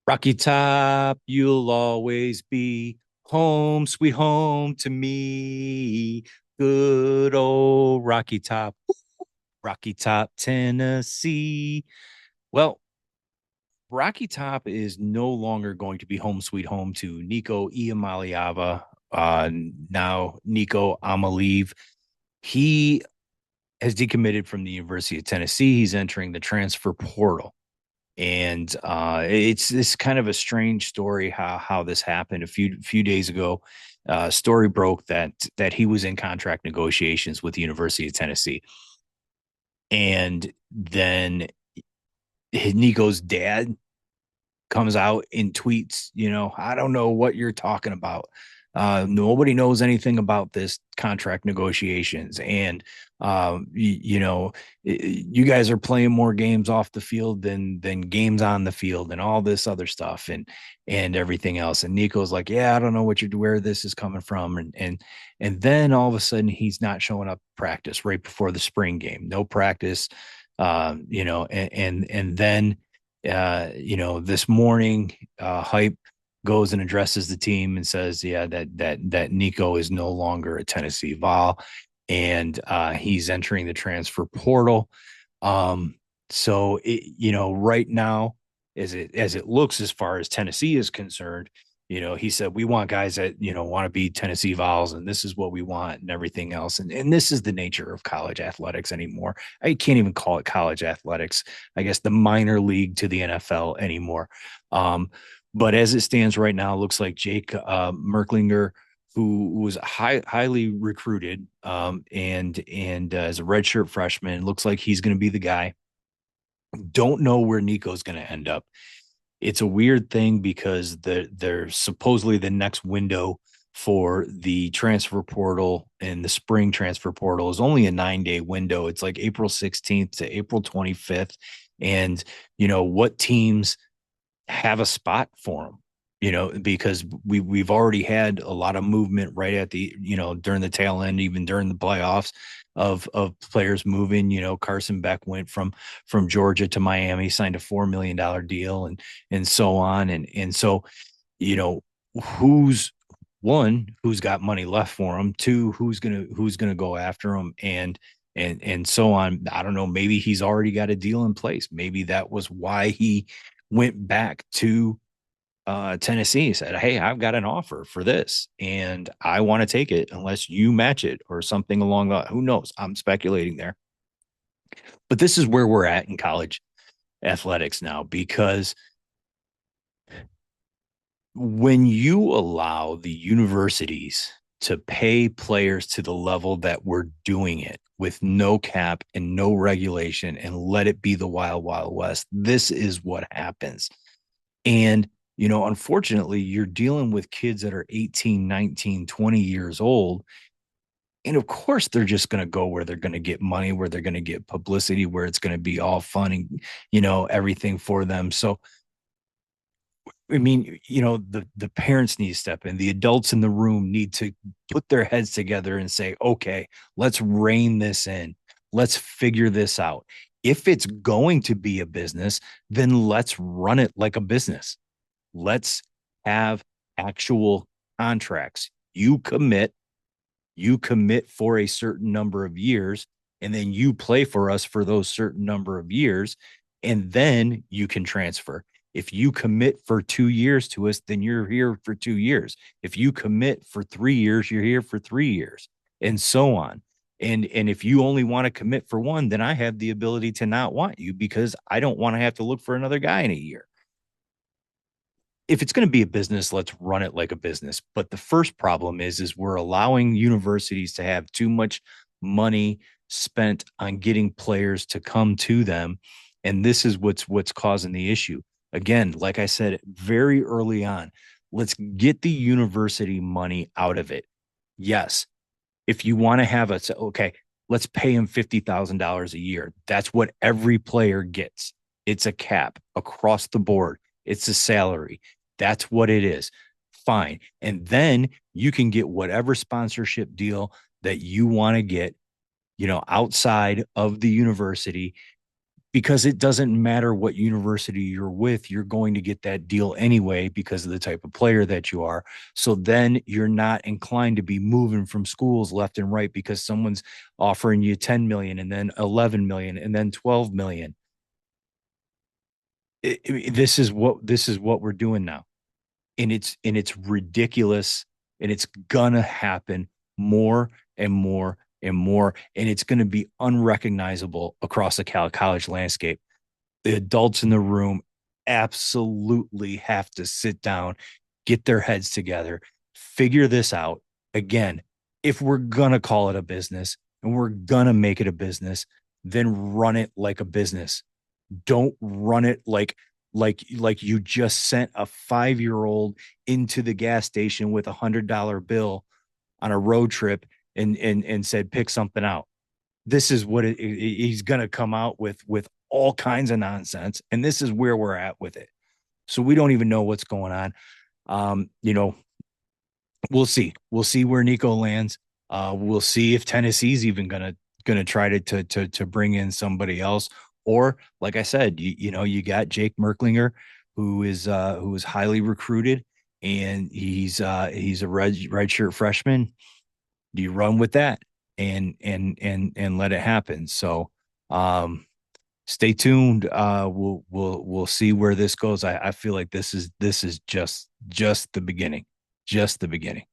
Rocky Top, you'll always be home, sweet home to me. Good old Rocky Top, Rocky Top, Tennessee. Well, Rocky Top is no longer going to be home, sweet home to Nico Iamaleava. Now Nico Iamaleava. He has decommitted from the University of Tennessee. He's entering the transfer portal. And it's this kind of a strange story how this happened. A few days ago, story broke that he was in contract negotiations with the University of Tennessee, and then Nico's dad comes out and tweets, I don't know what you're talking about. Nobody knows anything about this contract negotiations. And, you guys are playing more games off the field than games on the field and all this other stuff and everything else. And Nico's like, yeah, I don't know where this is coming from. And then all of a sudden he's not showing up practice right before the spring game, no practice, and then this morning, Hype goes and addresses the team and says, yeah, that Nico is no longer a Tennessee Vol, and he's entering the transfer portal. So right now, as it looks, as far as Tennessee is concerned, he said we want guys that want to be Tennessee Vols, and this is what we want, and everything else, and this is the nature of college athletics anymore. I can't even call it college athletics. I guess the minor league to the NFL anymore. But as it stands right now, it looks like Jake Merklinger, who was highly recruited, and as a redshirt freshman, looks like he's going to be the guy. Don't know where Nico's going to end up. It's a weird thing because there's supposedly the next window for the transfer portal and the spring transfer portal is only a 9-day window. It's like April 16th to April 25th. And, what teams have a spot for them, because we've already had a lot of movement right at the, during the tail end, even during the playoffs of players moving. Carson Beck went from Georgia to Miami, signed a $4 million deal, and so on. And so, you know, who's who's got money left for him, two, who's gonna go after him, and so on. I don't know, maybe he's already got a deal in place. Maybe that was why he went back to Tennessee, said, hey, I've got an offer for this and I want to take it unless you match it or something along that. Who knows? I'm speculating there. But this is where we're at in college athletics now, because when you allow the universities to pay players to the level that we're doing it with no cap and no regulation and let it be the wild, wild west, this is what happens. And, unfortunately, you're dealing with kids that are 18, 19, 20 years old. And of course, they're just going to go where they're going to get money, where they're going to get publicity, where it's going to be all fun and, everything for them. So, I mean, the parents need to step in. The adults in the room need to put their heads together and say, okay, let's rein this in. Let's figure this out. If it's going to be a business, then let's run it like a business. Let's have actual contracts. You commit for a certain number of years, and then you play for us for those certain number of years, and then you can transfer. If you commit for 2 years to us, then you're here for 2 years. If you commit for 3 years, you're here for 3 years, and so on. And if you only want to commit for one, then I have the ability to not want you because I don't want to have to look for another guy in a year. If it's going to be a business, let's run it like a business. But the first problem is we're allowing universities to have too much money spent on getting players to come to them. And this is what's causing the issue. Again, like I said, very early on, let's get the university money out of it. Yes. If you want to have okay, let's pay him $50,000 a year. That's what every player gets. It's a cap across the board. It's a salary. That's what it is. Fine. And then you can get whatever sponsorship deal that you want to get, outside of the university. because it doesn't matter what university you're with, you're going to get that deal anyway because of the type of player that you are. So then you're not inclined to be moving from schools left and right because someone's offering you 10 million and then 11 million and then 12 million. This is what we're doing now. And it's ridiculous, and it's gonna happen more and more and more, and it's going to be unrecognizable across the college landscape. The adults in the room absolutely have to sit down, get their heads together, figure this out. Again, if we're going to call it a business and we're going to make it a business, then run it like a business. Don't run it like you just sent a 5-year old into the gas station with $100 bill on a road trip and said pick something out. This is what he's going to come out with all kinds of nonsense, and this is where we're at with it. So we don't even know what's going on. You know, we'll see where Nico lands. We'll see if Tennessee's even gonna try to bring in somebody else, or like I said, you got Jake Merklinger, who is highly recruited, and he's a red shirt freshman. Do you run with that and let it happen? So um stay tuned. We'll see where this goes. I feel like this is just the beginning. Just the beginning.